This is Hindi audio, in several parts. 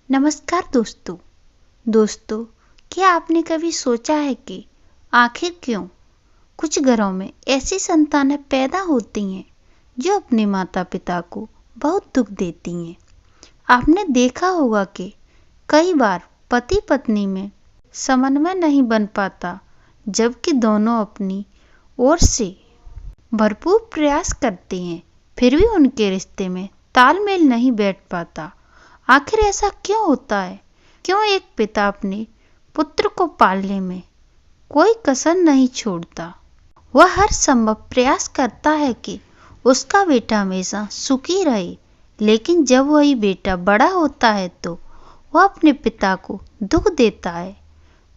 नमस्कार दोस्तों, क्या आपने कभी सोचा है कि आखिर क्यों कुछ घरों में ऐसी संतानें पैदा होती हैं जो अपने माता पिता को बहुत दुख देती हैं। आपने देखा होगा कि कई बार पति पत्नी में समन्वय नहीं बन पाता, जबकि दोनों अपनी ओर से भरपूर प्रयास करते हैं, फिर भी उनके रिश्ते में तालमेल नहीं बैठ पाता। आखिर ऐसा क्यों होता है? क्यों एक पिता अपने पुत्र को पालने में कोई कसर नहीं छोड़ता? वह हर संभव प्रयास करता है कि उसका बेटा हमेशा सुखी रहे, लेकिन जब वही बेटा बड़ा होता है तो वह अपने पिता को दुख देता है,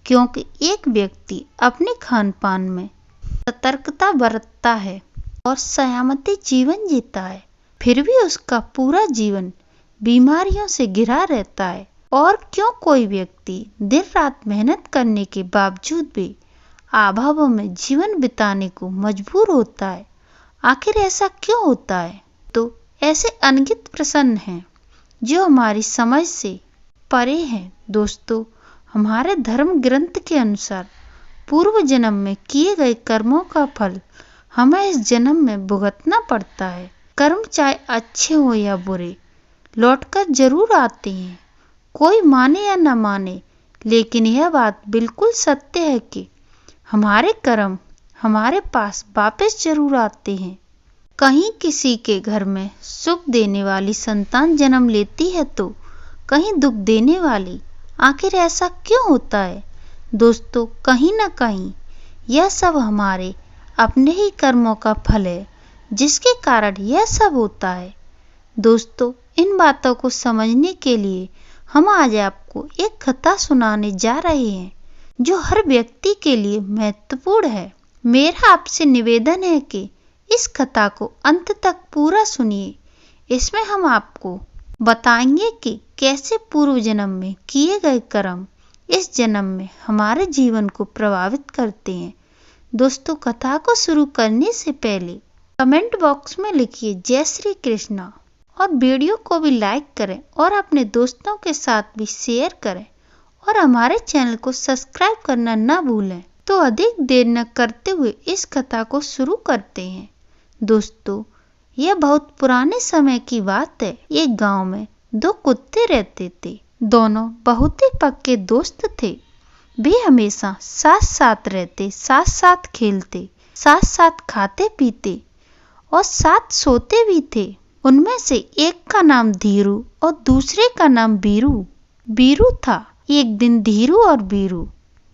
क्योंकि एक व्यक्ति अपने खान पान में सतर्कता बरतता है और संयमित जीवन जीता है, फिर भी उसका पूरा जीवन बीमारियों से घिरा रहता है। और क्यों कोई व्यक्ति दिन रात मेहनत करने के बावजूद भी अभावों में जीवन बिताने को मजबूर होता है? आखिर ऐसा क्यों होता है? तो ऐसे अनगिनत प्रश्न हैं जो हमारी समझ से परे हैं। दोस्तों, हमारे धर्म ग्रंथ के अनुसार पूर्व जन्म में किए गए कर्मों का फल हमें इस जन्म में भुगतना पड़ता है। कर्म चाहे अच्छे हो या बुरे, लौटकर जरूर आते हैं, कोई माने या न माने, लेकिन यह बात बिल्कुल सत्य है कि हमारे कर्म हमारे पास वापस जरूर आते हैं। कहीं किसी के घर में सुख देने वाली संतान जन्म लेती है तो कहीं दुख देने वाली। आखिर ऐसा क्यों होता है? दोस्तों, कहीं न कहीं यह सब हमारे अपने ही कर्मों का फल है, जिसके कारण यह सब होता है। दोस्तों, इन बातों को समझने के लिए हम आज आपको एक कथा सुनाने जा रहे हैं जो हर व्यक्ति के लिए महत्वपूर्ण है। मेरा आपसे निवेदन है कि इस कथा को अंत तक पूरा सुनिए। इसमें हम आपको बताएंगे कि कैसे पूर्व जन्म में किए गए कर्म इस जन्म में हमारे जीवन को प्रभावित करते हैं। दोस्तों, कथा को शुरू करने से पहले कमेंट बॉक्स में लिखिए जय श्री कृष्णा और वीडियो को भी लाइक करें और अपने दोस्तों के साथ भी शेयर करें और हमारे चैनल को सब्सक्राइब करना न भूलें। तो अधिक देर न करते हुए इस कथा को शुरू करते हैं। दोस्तों, यह बहुत पुराने समय की बात है। एक गांव में दो कुत्ते रहते थे। दोनों बहुत ही पक्के दोस्त थे। वे हमेशा साथ साथ रहते, साथ साथ खेलते, साथ साथ खाते पीते और साथ सोते भी थे। उनमें से एक का नाम धीरू और दूसरे का नाम बीरू था। एक दिन धीरू और बीरू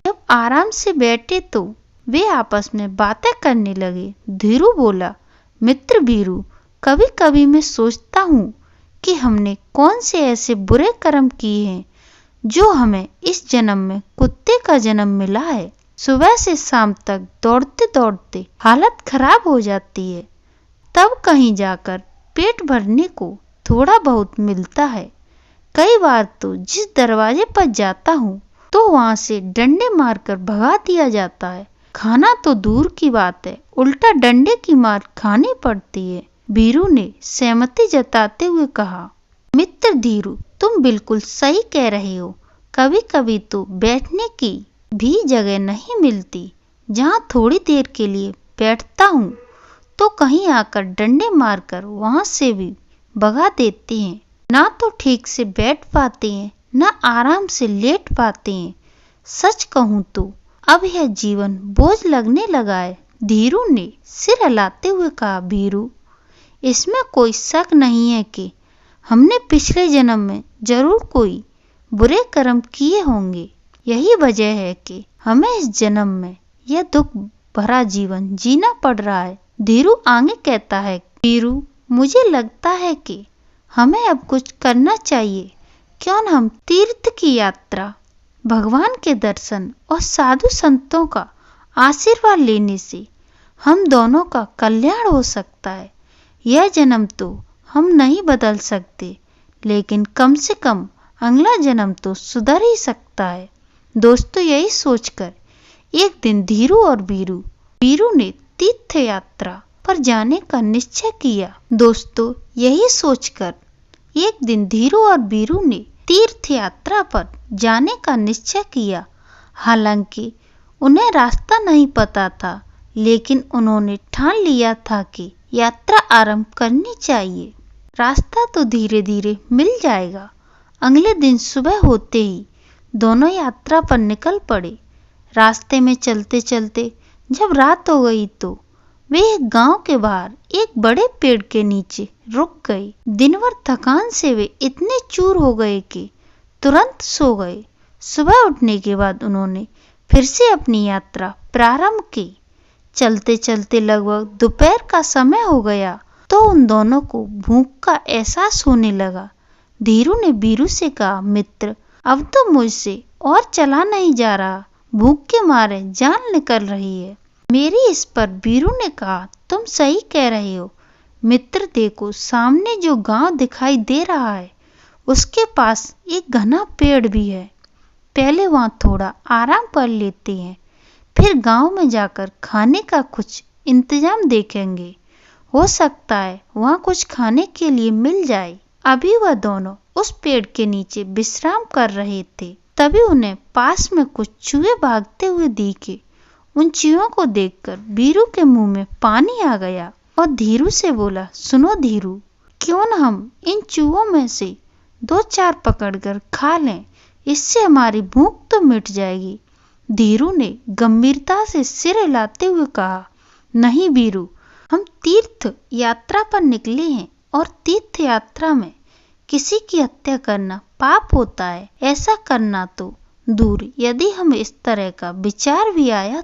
जब आराम से बैठे तो वे आपस में बातें करने लगे। धीरू बोला, मित्र बीरू, कभी कभी मैं सोचता हूँ कि हमने कौन से ऐसे बुरे कर्म किए हैं जो हमें इस जन्म में कुत्ते का जन्म मिला है। सुबह से शाम तक दौड़ते दौड़ते हालत खराब हो जाती है, तब कहीं जाकर पेट भरने को थोड़ा बहुत मिलता है। कई बार तो जिस दरवाजे पर जाता हूँ तो वहां से डंडे मारकर भगा दिया जाता है। खाना तो दूर की बात है, उल्टा डंडे की मार खानी पड़ती है। बीरू ने सहमति जताते हुए कहा, मित्र धीरू, तुम बिल्कुल सही कह रहे हो। कभी कभी तो बैठने की भी जगह नहीं मिलती। जहाँ थोड़ी देर के लिए बैठता हूँ तो कहीं आकर डंडे मारकर वहां से भी भगा देते हैं। ना तो ठीक से बैठ पाते हैं, ना आराम से लेट पाते हैं। सच कहूं तो अब यह जीवन बोझ लगने लगा है। धीरू ने सिर हिलाते हुए कहा, बीरू, इसमें कोई शक नहीं है कि हमने पिछले जन्म में जरूर कोई बुरे कर्म किए होंगे। यही वजह है कि हमें इस जन्म में यह दुख भरा जीवन जीना पड़ रहा है। धीरू आगे कहता है, बीरू, मुझे लगता है कि हमें अब कुछ करना चाहिए। क्यों न हम तीर्थ की यात्रा, भगवान के दर्शन और साधु संतों का आशीर्वाद लेने से हम दोनों का कल्याण हो सकता है। यह जन्म तो हम नहीं बदल सकते, लेकिन कम से कम अगला जन्म तो सुधर ही सकता है। दोस्तों, यही सोचकर एक दिन धीरू और बीरू ने तीर्थ यात्रा पर जाने का निश्चय किया। दोस्तों, यही सोचकर एक दिन धीरू और बीरू ने तीर्थ यात्रा पर जाने का निश्चय किया। हालांकि उन्हें रास्ता नहीं पता था, लेकिन उन्होंने ठान लिया था कि यात्रा आरंभ करनी चाहिए। रास्ता तो धीरे धीरे मिल जाएगा। अगले दिन सुबह होते ही दोनों यात्रा पर निकल पड़े। रास्ते में चलते चलते जब रात हो गई तो वे एक गांव के बाहर एक बड़े पेड़ के नीचे रुक गए। दिन भर थकान से वे इतने चूर हो गए कि तुरंत सो गए। सुबह उठने के बाद उन्होंने फिर से अपनी यात्रा प्रारंभ की। चलते चलते लगभग दोपहर का समय हो गया तो उन दोनों को भूख का एहसास होने लगा। धीरू ने बीरू से कहा, मित्र, अब तो मुझसे और चला नहीं जा रहा, भूख के मारे जान निकल रही है। मेरी इस पर बीरू ने कहा, तुम सही कह रहे हो मित्र, देखो सामने जो गांव दिखाई दे रहा है उसके पास एक घना पेड़ भी है। पहले वहां थोड़ा आराम कर लेते हैं, फिर गांव में जाकर खाने का कुछ इंतजाम देखेंगे। हो सकता है वहां कुछ खाने के लिए मिल जाए। अभी वह दोनों उस पेड़ के नीचे विश्राम कर रहे थे, तभी उन्हें पास में कुछ चूहे भागते हुए दिखे। उन चूहों को देखकर बीरू के मुंह में पानी आ गया और धीरू से बोला, सुनो धीरू, क्यों न हम इन चूहों में से 2-4 पकड़कर खा लें, इससे हमारी भूख तो मिट जाएगी। धीरू ने गंभीरता से सिर हिलाते हुए कहा, नहीं बीरू, हम तीर्थ यात्रा पर निकले हैं और तीर्थ यात्रा में किसी की हत्या करना पाप होता है। ऐसा करना तो दूर, यदि हम इस तरह का विचार भी आया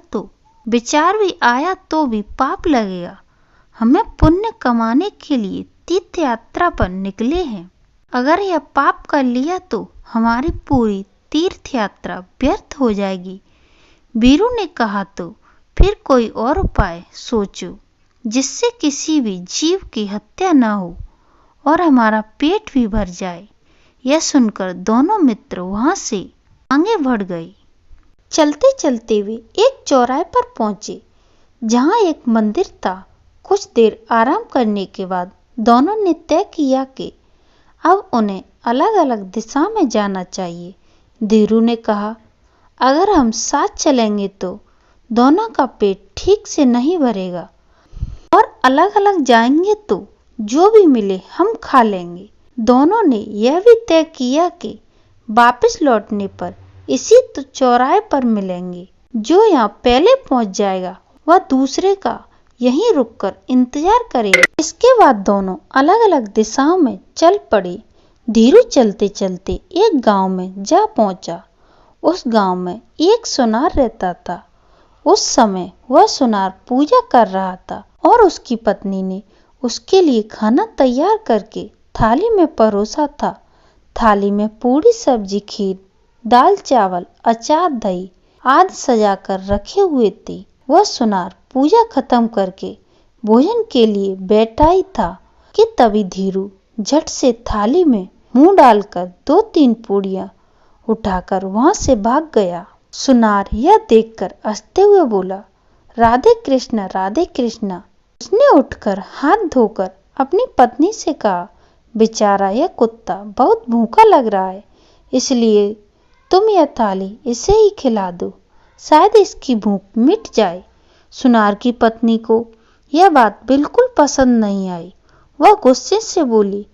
तो भी पाप लगेगा। हमें पुण्य कमाने के लिए तीर्थ यात्रा पर निकले हैं। अगर यह पाप कर लिया तो हमारी पूरी तीर्थ यात्रा व्यर्थ हो जाएगी। बीरू ने कहा, तो फिर कोई और उपाय सोचो जिससे किसी भी जीव की हत्या न हो और हमारा पेट भी भर जाए। यह सुनकर दोनों मित्र वहां से आगे बढ़ गए। चलते चलते वे एक चौराहे पर पहुंचे जहां एक मंदिर था। कुछ देर आराम करने के बाद दोनों ने तय किया कि अब उन्हें अलग अलग दिशा में जाना चाहिए। धीरू ने कहा, अगर हम साथ चलेंगे तो दोनों का पेट ठीक से नहीं भरेगा और अलग अलग जाएंगे तो जो भी मिले हम खा लेंगे। दोनों ने यह भी तय किया कि वापस लौटने पर इसी तो चौराहे पर मिलेंगे। जो यहाँ पहले पहुंच जाएगा वह दूसरे का यहीं रुककर इंतजार करेगा। इसके बाद दोनों अलग अलग दिशाओं में चल पड़े। धीरू चलते चलते एक गांव में जा पहुंचा। उस गांव में एक सुनार रहता था। उस समय वह सुनार पूजा कर रहा था और उसकी पत्नी ने उसके लिए खाना तैयार करके थाली में परोसा था। थाली में पूरी सब्जी, खीर, दाल चावल, अचार, दही आदि सजा कर रखे हुए थे। वह सुनार पूजा खत्म करके भोजन के लिए बैठा ही था कि तभी धीरू झट से थाली में मुंह डालकर 2-3 पूड़ियां उठाकर वहां से भाग गया। सुनार यह देखकर हंसते हुए बोला, राधे कृष्णा, राधे कृष्णा। उसने उठकर हाथ धोकर अपनी पत्नी से कहा, बेचारा यह कुत्ता बहुत भूखा लग रहा है, इसलिए तुम यह थाली इसे ही खिला दो, शायद इसकी भूख मिट जाए। सुनार की पत्नी को यह बात बिल्कुल पसंद नहीं आई। वह गुस्से से बोली,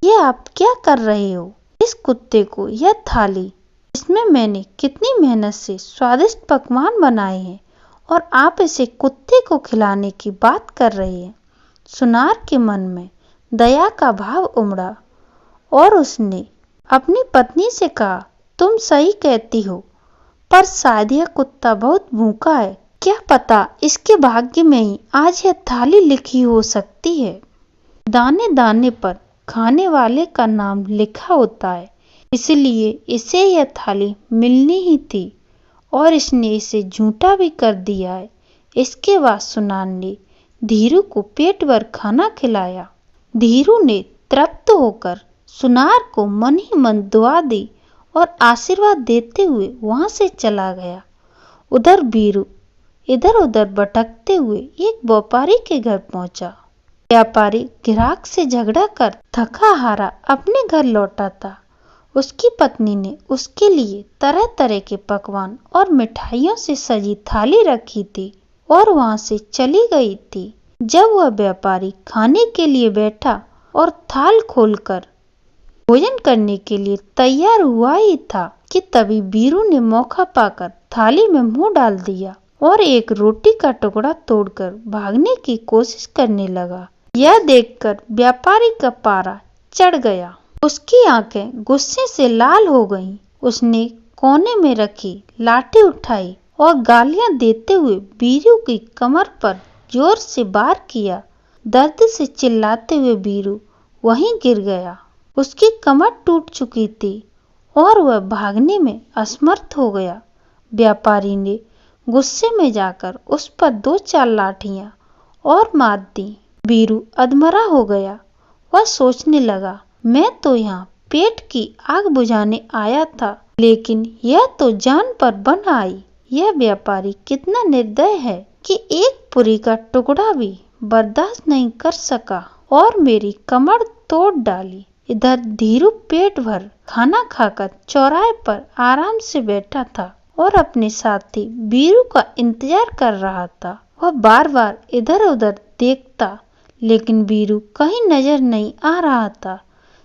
ये आप क्या कर रहे हो? इस कुत्ते को यह थाली, इसमें मैंने कितनी मेहनत से स्वादिष्ट पकवान बनाए हैं और आप इसे कुत्ते को खिलाने की बात कर रहे हैं। सुनार के मन में दया का भाव उमड़ा और उसने अपनी पत्नी से कहा, तुम सही कहती हो, पर शायद यह कुत्ता बहुत भूखा है। क्या पता इसके भाग्य में ही आज यह थाली लिखी हो सकती है। दाने दाने पर खाने वाले का नाम लिखा होता है, इसलिए इसे यह थाली मिलनी ही थी और इसने इसे झूठा भी कर दिया है। इसके बाद सुनार ने धीरू को पेट भर खाना खिलाया। धीरू ने तृप्त होकर सुनार को मन ही मन दुआ दी और आशीर्वाद देते हुए वहां से चला गया। उधर बीरू इधर उधर भटकते हुए एक व्यापारी के घर पहुंचा। व्यापारी ग्राहक से झगड़ा कर थका हारा अपने घर लौटा था। उसकी पत्नी ने उसके लिए तरह तरह के पकवान और मिठाइयों से सजी थाली रखी थी और वहां से चली गई थी। जब वह व्यापारी खाने के लिए बैठा और थाल खोलकर भोजन करने के लिए तैयार हुआ ही था कि तभी बीरू ने मौका पाकर थाली में मुंह डाल दिया और एक रोटी का टुकड़ा तोड़कर भागने की कोशिश करने लगा। यह देखकर व्यापारी का पारा चढ़ गया। उसकी आंखें गुस्से से लाल हो गईं। उसने कोने में रखी लाठी उठाई और गालियां देते हुए बीरू की कमर पर जोर से वार किया। दर्द से चिल्लाते हुए बीरू वहीं गिर गया। उसकी कमर टूट चुकी थी और वह भागने में असमर्थ हो गया। व्यापारी ने गुस्से में जाकर उस पर 2-4 लाठियां और मार दी। बीरू अधमरा हो गया। वह सोचने लगा, मैं तो यहाँ पेट की आग बुझाने आया था, लेकिन यह तो जान पर बन आई। यह व्यापारी कितना निर्दय है कि एक पुरी का टुकड़ा भी बर्दाश्त नहीं कर सका और मेरी कमर तोड़ डाली। इधर धीरू पेट भर खाना खाकर चौराहे पर आराम से बैठा था और अपने साथी बीरू का इंतजार कर रहा था। वह बार बार इधर उधर देखता, लेकिन बीरू कहीं नजर नहीं आ रहा था।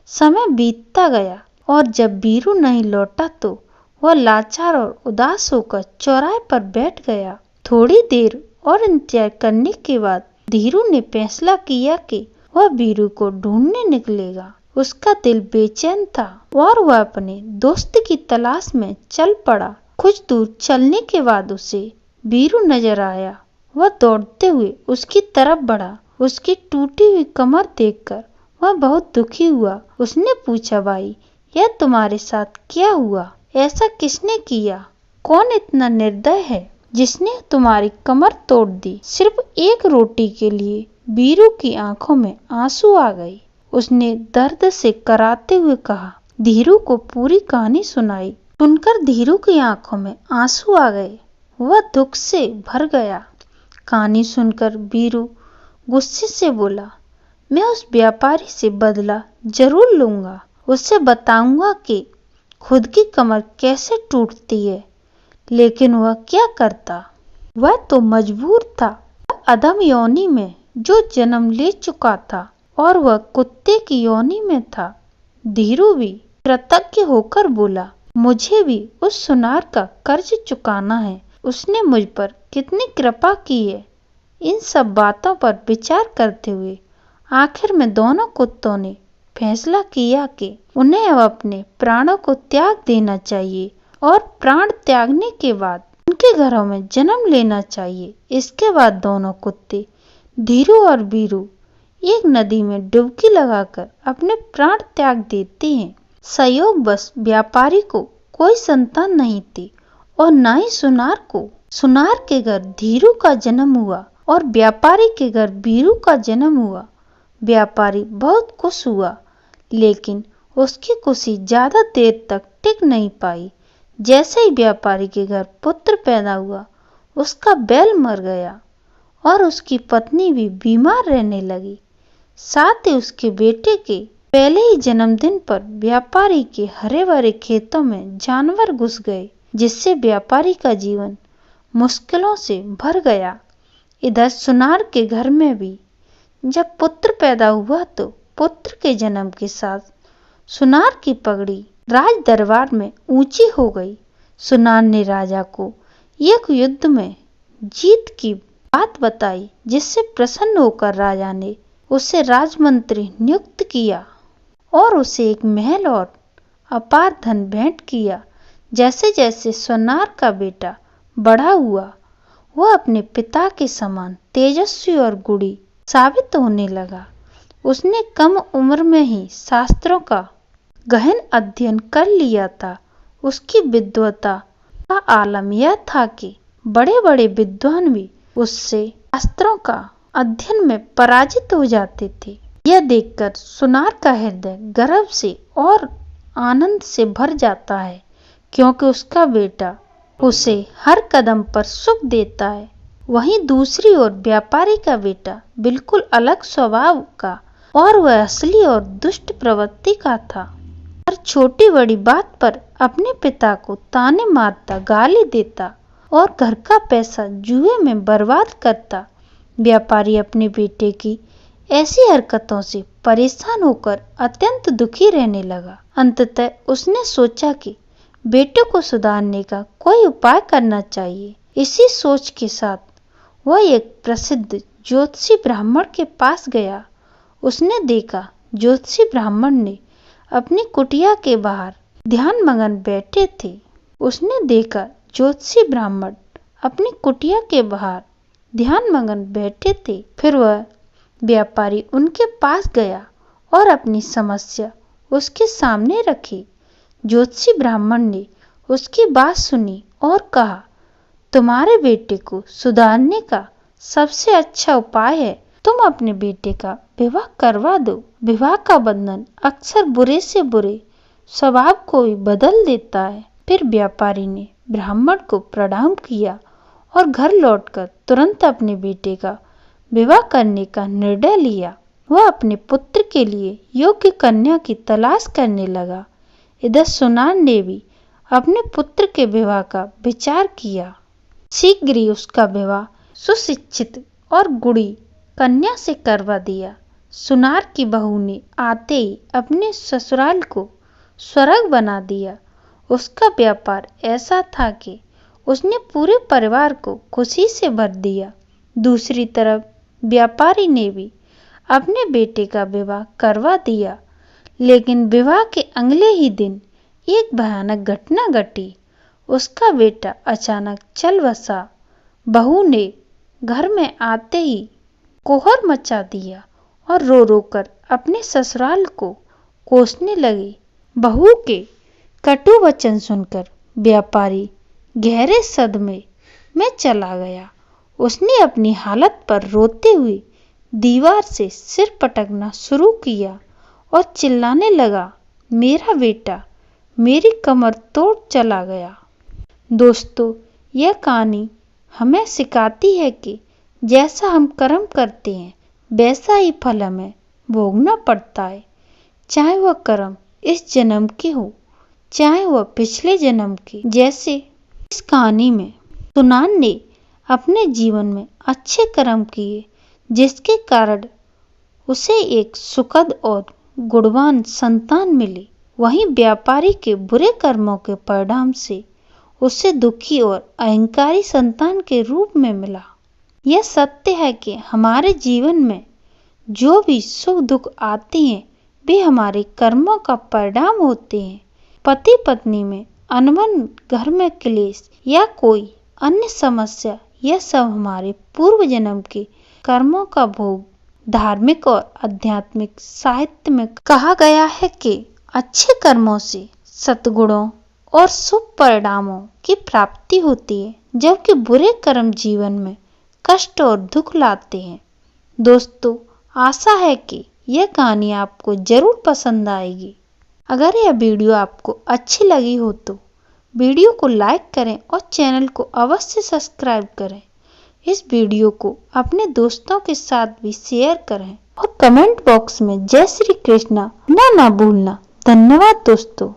समय बीतता गया और जब बीरू नहीं लौटा तो वह लाचार और उदास होकर चौराहे पर बैठ गया। थोड़ी देर और इंतजार करने के बाद धीरू ने फैसला किया कि वह बीरू को ढूंढने निकलेगा। उसका दिल बेचैन था और वह अपने दोस्त की तलाश में चल पड़ा। कुछ दूर चलने के बाद उसे बीरू नजर आया। वह दौड़ते हुए उसकी तरफ बढ़ा। उसकी टूटी हुई कमर देखकर वह बहुत दुखी हुआ। उसने पूछा, भाई, यह तुम्हारे साथ क्या हुआ? ऐसा किसने किया? कौन इतना निर्दय है जिसने तुम्हारी कमर तोड़ दी सिर्फ एक रोटी के लिए? बीरू की आंखों में आंसू आ गए। उसने दर्द से कराते हुए कहा। धीरू को पूरी कहानी सुनाई। सुनकर धीरू की आंखों में आंसू आ गए। वह दुख से भर गया। कहानी सुनकर बीरू गुस्से से बोला, मैं उस व्यापारी से बदला जरूर लूंगा। उससे बताऊंगा कि खुद की कमर कैसे टूटती है। लेकिन वह क्या करता? वह तो मजबूर था। अधम योनि में जो जन्म ले चुका था और वह कुत्ते की योनि में था। धीरू भी कृतज्ञ होकर बोला, मुझे भी उस सुनार का कर्ज चुकाना है। उसने मुझ पर कितनी कृपा की है। इन सब बातों पर विचार करते हुए आखिर में दोनों कुत्तों ने फैसला किया कि उन्हें अब अपने प्राणों को त्याग देना चाहिए और प्राण त्यागने के बाद उनके घरों में जन्म लेना चाहिए। इसके बाद दोनों कुत्ते धीरू और बीरू एक नदी में डुबकी लगाकर अपने प्राण त्याग देते हैं। संयोगवश व्यापारी को कोई संतान नहीं थी और न ही सुनार को। सुनार के घर धीरू का जन्म हुआ और व्यापारी के घर बीरू का जन्म हुआ। व्यापारी बहुत खुश हुआ, लेकिन उसकी खुशी ज्यादा देर तक टिक नहीं पाई। जैसे ही व्यापारी के घर पुत्र पैदा हुआ, उसका बैल मर गया और उसकी पत्नी भी बीमार रहने लगी। साथ ही उसके बेटे के पहले ही जन्मदिन पर व्यापारी के हरे भरे खेतों में जानवर घुस गए, जिससे व्यापारी का जीवन मुश्किलों से भर गया। इधर सुनार के घर में भी जब पुत्र पैदा हुआ तो पुत्र के जन्म के साथ सुनार की पगड़ी राज दरबार में ऊंची हो गई। सुनार ने राजा को एक युद्ध में जीत की बात बताई, जिससे प्रसन्न होकर राजा ने उसे राजमंत्री नियुक्त किया और उसे एक महल और अपार धन भेंट किया। जैसे जैसे सुनार का बेटा बड़ा हुआ, वह अपने पिता के समान तेजस्वी और गुणी साबित होने लगा। उसने कम उम्र में ही शास्त्रों का गहन अध्ययन कर लिया था। उसकी विद्वता का आलम यह था कि बड़े बड़े विद्वान भी उससे शास्त्रों का अध्ययन में पराजित हो जाते थे। यह देखकर सुनार का हृदय गर्व से और आनंद से भर जाता है, क्योंकि उसका बेटा उसे हर कदम पर सुख देता है। वहीं दूसरी ओर व्यापारी का बेटा बिल्कुल अलग स्वभाव का और वह असली और दुष्ट प्रवृत्ति का था। हर छोटी बड़ी बात पर अपने पिता को ताने मारता, गाली देता और घर का पैसा जुए में बर्बाद करता। व्यापारी अपने बेटे की ऐसी हरकतों से परेशान होकर अत्यंत दुखी रहने लगा। अंततः उसने सोचा कि बेटे को सुधारने का कोई उपाय करना चाहिए। इसी सोच के साथ वह एक प्रसिद्ध ज्योतिषी ब्राह्मण के पास गया। उसने देखा ज्योतिषी ब्राह्मण ने अपनी कुटिया के बाहर ध्यान मगन बैठे थे। उसने देखा ज्योतिषी ब्राह्मण अपनी कुटिया के बाहर ध्यान मगन बैठे थे। फिर वह व्यापारी उनके पास गया और अपनी समस्या उसके सामने रखी। ज्योतिषी ब्राह्मण ने उसकी बात सुनी और कहा, तुम्हारे बेटे को सुधारने का सबसे अच्छा उपाय है तुम अपने बेटे का विवाह करवा दो। विवाह का बंधन अक्सर बुरे से बुरे स्वभाव को भी बदल देता है। फिर व्यापारी ने ब्राह्मण को प्रणाम किया और घर लौटकर तुरंत अपने बेटे का विवाह करने का निर्णय लिया। वह अपने पुत्र के लिए योग्य कन्या की तलाश करने लगा। इधर सुनार ने भी अपने पुत्र के विवाह का विचार किया। शीघ्र ही उसका विवाह सुशिक्षित और गुणी कन्या से करवा दिया। सुनार की बहू ने आते ही अपने ससुराल को स्वर्ग बना दिया। उसका व्यापार ऐसा था कि उसने पूरे परिवार को खुशी से भर दिया। दूसरी तरफ व्यापारी ने भी अपने बेटे का विवाह करवा दिया, लेकिन विवाह के अगले ही दिन एक भयानक घटना घटी। उसका बेटा अचानक चल बसा। बहू ने घर में आते ही कोहर मचा दिया और रो रो कर अपने ससुराल को कोसने लगी। बहू के कटु वचन सुनकर व्यापारी गहरे सदमे में चला गया। उसने अपनी हालत पर रोते हुए दीवार से सिर पटकना शुरू किया और चिल्लाने लगा, मेरा बेटा मेरी कमर तोड़ चला गया। दोस्तों, यह कहानी हमें सिखाती है कि जैसा हम कर्म करते हैं वैसा ही फल हमें भोगना पड़ता है, चाहे वह कर्म इस जन्म के हो चाहे वह पिछले जन्म के। जैसे इस कहानी में सुनार ने अपने जीवन में अच्छे कर्म किए, जिसके कारण उसे एक सुखद और गुणवान संतान मिली। वहीं व्यापारी के बुरे कर्मों के परिणाम से उसे दुखी और अहंकारी संतान के रूप में मिला। यह सत्य है कि हमारे जीवन में जो भी सुख दुख आते हैं वे हमारे कर्मों का परिणाम होते हैं। पति पत्नी में अनबन, घर में क्लेश या कोई अन्य समस्या, यह सब हमारे पूर्व जन्म के कर्मों का भोग। धार्मिक और आध्यात्मिक साहित्य में कहा गया है कि अच्छे कर्मों से सद्गुणों और शुभ परिणामों की प्राप्ति होती है, जबकि बुरे कर्म जीवन में कष्ट और दुख लाते हैं। दोस्तों, आशा है कि यह कहानी आपको जरूर पसंद आएगी। अगर यह वीडियो आपको अच्छी लगी हो तो वीडियो को लाइक करें और चैनल को अवश्य सब्सक्राइब करें। इस वीडियो को अपने दोस्तों के साथ भी शेयर करें और कमेंट बॉक्स में जय श्री कृष्णा ना भूलना। धन्यवाद दोस्तों।